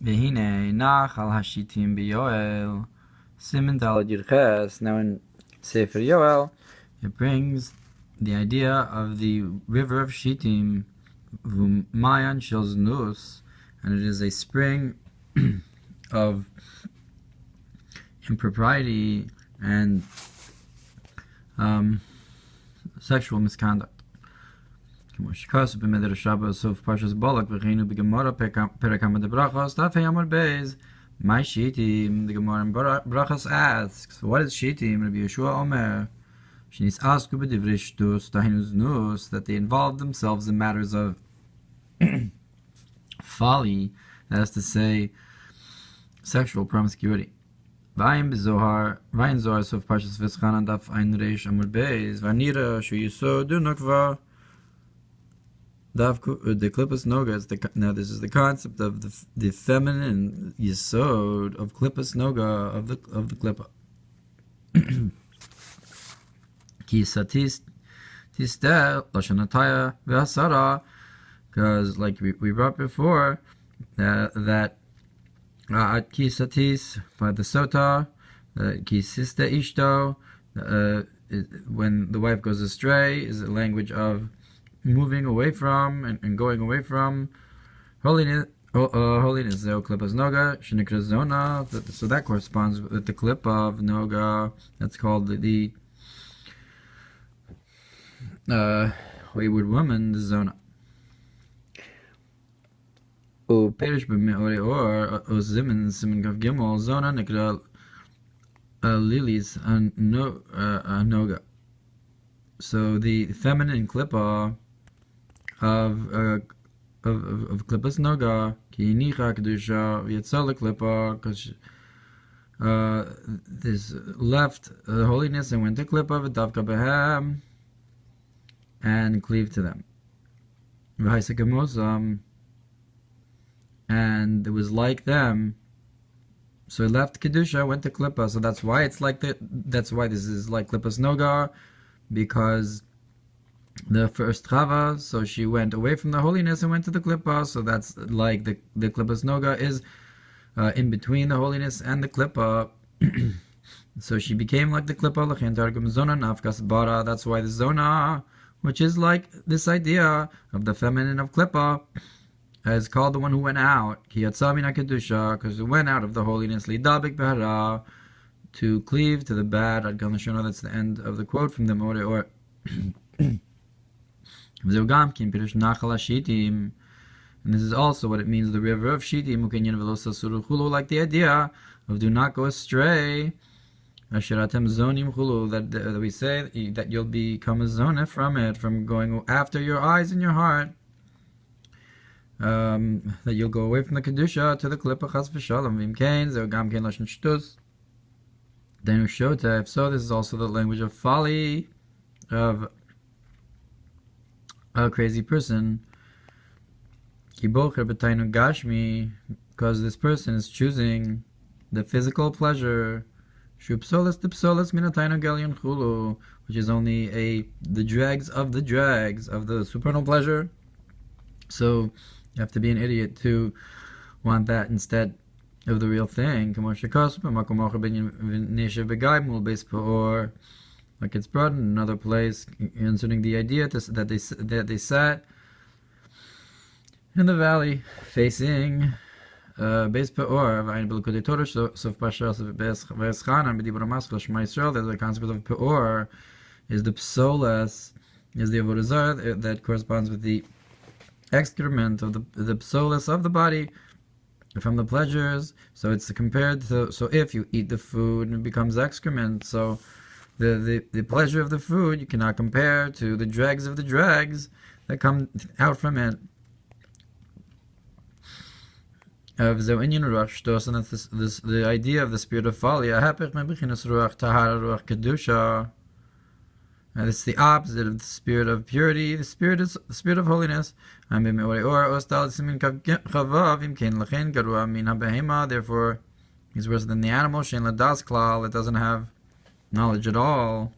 Vehine nach al hashitim b'Yoel Siman Daled Yudches. Now in Sefer Yoel, it brings the idea of the river of Shittim, V'mayan shel znus, and it is a spring of impropriety and sexual misconduct. במדבר סוף פרשס בולק וכינו בגמרא פרק המדברachos daf Amud Beis. My Shittim, the Gemara in Brachos asks, what is Shittim? Rabbi Yeshua Omer, Shnis asku b'divrei shtus tahinu znus, that they involve themselves in matters of folly, that is to say, sexual promiscuity. Vayin Zohar sof Parshas V'schanan daf ein reish Amud Beis, v'nira shu yisod dunukva. The klipas noga. Now this is the concept of the feminine yesod of klipas noga of the klipa. Ki satis tistel lashanataya v'asara, because like we brought before that ki satis by the sota ki sista ishto, when the wife goes astray, is a language of moving away from and going away from holiness. Holiness klipas noga shenikra zona. So that corresponds with the clip of noga. That's called the wayward woman, the zona. O perish b'me'ore or o zimin simin kav gimel zona nikra lilies noga. So the feminine klippa of klipas noga ki nicha kedusha v'yatzal klippa, because this left holiness and went to klippa v'davka behem and cleaved to them. V'haisakamosam, and it was like them. So it left kedusha, went to klippa. So that's why it's like that. That's why this is like klipas noga, because the first Chava, so she went away from the holiness and went to the klippa. So that's like the klipas noga is in between the holiness and the klippa. So she became like the klippa. L'chein targum zona nafkas bara. That's why the zona, which is like this idea of the feminine of klippa, is called the one who went out. Ki yatsa mina kedusha, because it went out of the holiness. Lidabik behara, to cleave to the bad. That's the end of the quote from the Ohr Hatorah. And this is also what it means, the river of Shittim, like the idea of do not go astray. That we say that you'll become a zonah from it, from going after your eyes and your heart. That you'll go away from the kedusha to the klipa chas v'shalom. V'imkein zeu gam kein lashon shtus. Denu shota. If so, this is also the language of folly, of a crazy person. Ki bocher b'tainu gashmi, because this person is choosing the physical pleasure. Shu psolas de psolas minatainu gelion chulu, which is only the dregs of the supernal pleasure. So you have to be an idiot to want that instead of the real thing. Like it's brought in another place concerning the idea that they sat in the valley facing Beis Peor. There's a concept of Peor is the psolas, is the avodah zarah that corresponds with the excrement of the psolas of the body from the pleasures. So it's compared to, so if you eat the food it becomes excrement, so the pleasure of the food you cannot compare to the dregs of the dregs that come out from it. And that's the idea of the spirit of folly. And it's the opposite of the spirit of purity. The spirit of holiness. Therefore, he's worse than the animal. It doesn't have knowledge at all.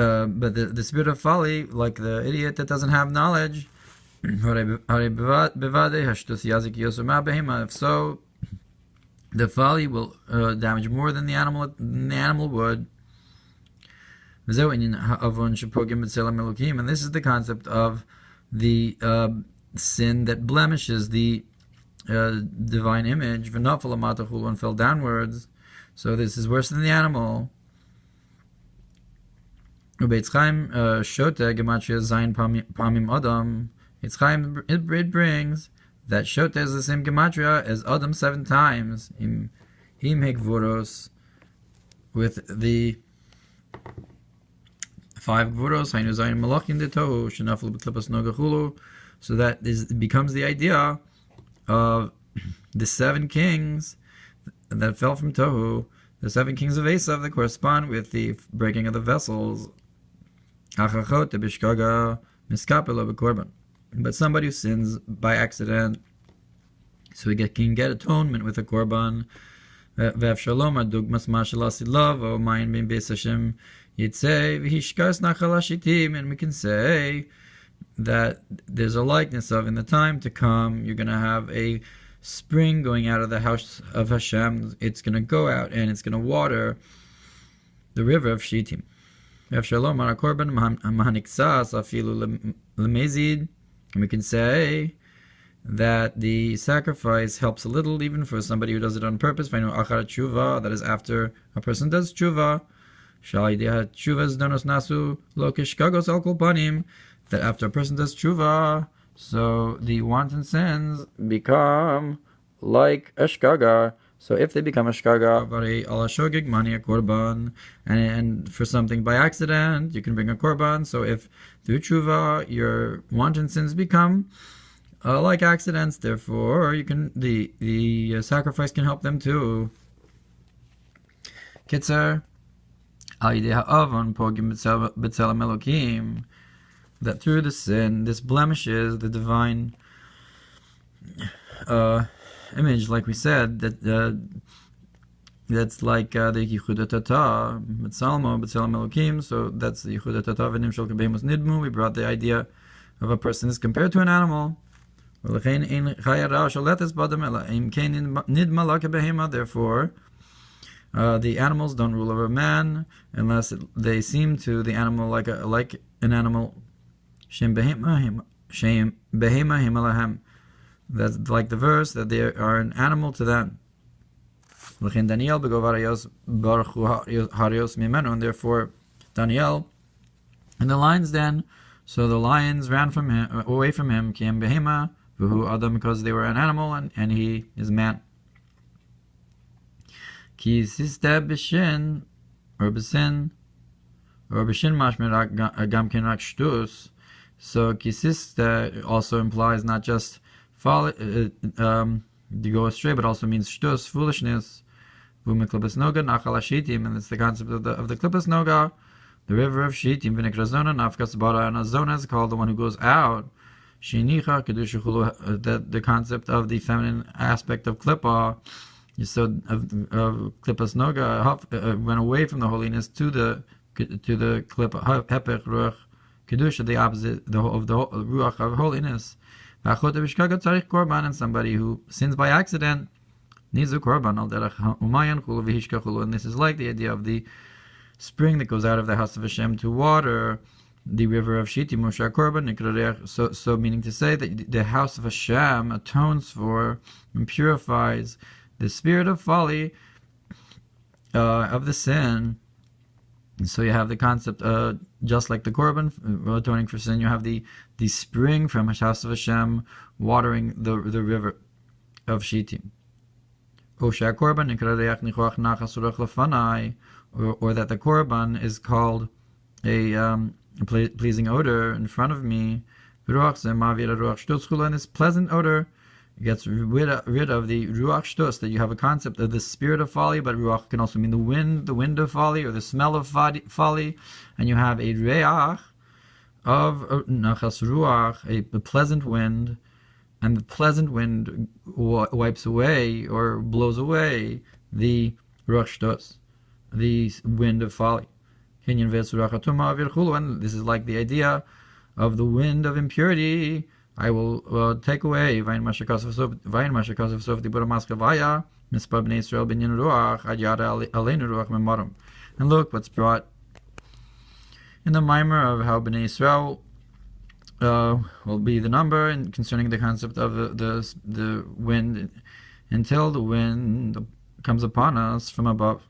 but the spirit of folly, like the idiot that doesn't have knowledge, if so, the folly will damage more than the animal would. And this is the concept of the sin that blemishes the divine image, and fell downwards. So this is worse than the animal. It brings that Shota is the same gematria as Adam 7 times. With the 5 gvuros, so that it becomes the idea of the 7 kings that fell from Tohu, the 7 kings of Esav that correspond with the breaking of the vessels. But somebody who sins by accident, so he can get atonement with a korban. And we can say that there's a likeness of, in the time to come, you're going to have a spring going out of the house of Hashem. It's going to go out and it's going to water the river of Shittim. And we can say that the sacrifice helps a little even for somebody who does it on purpose. That is after a person does tshuva. That after a person does tshuva, so the wanton sins become like a shkaga. So if they become a shkaga, and for something by accident, you can bring a korban. So if through tshuva your wanton sins become like accidents, therefore you can the sacrifice can help them too. Kitzer, that through the sin, this blemishes the divine image, like we said, that that's like the Yichud Hatata, B'Tzelmo, B'Tzelem Elokim. So that's the Yichud Hatata v'Nim Shel Kebemus Nidmu. We brought the idea of a person is compared to an animal. Therefore, the animals don't rule over man unless they seem to the animal like an animal. That's like the verse that they are an animal to them. And therefore Daniel and the lions then, so the lions ran from him, away from him, because they were an animal and he is man. Ki sista b'shin or b'sin mashmer gamken rak shtus. So kisista also implies not just folly, to go astray, but also means shtus, foolishness. And it's the concept of the klipas noga, the river of Shittim. And a zona is called the one who goes out. The concept of the feminine aspect of klippa, so of klipas noga, went away from the holiness to the klippa hepech ruach kedusha, the opposite of the ruach of holiness. And somebody who sins by accident needs a korban al derech umayan chulu v'hishkachulu. And this is like the idea of the spring that goes out of the house of Hashem to water the river of Shittim, korban. So meaning to say that the house of Hashem atones for and purifies the spirit of folly of the sin. So you have the concept, just like the korban atoning for sin, you have the spring from the house of Hashem watering the river of Shittim. Or that the korban is called a pleasing odor in front of me. And this pleasant odor gets rid of the ruach shtus, that you have a concept of the spirit of folly, but ruach can also mean the wind of folly, or the smell of folly, and you have a reach of nachas ruach, a pleasant wind, and the pleasant wind wipes away or blows away the ruach shtus, the wind of folly. and this is like the idea of the wind of impurity. I will take away. And look what's brought in the Mamar of how Bnei Israel will be the number, and concerning the concept of the wind, until the wind comes upon us from above.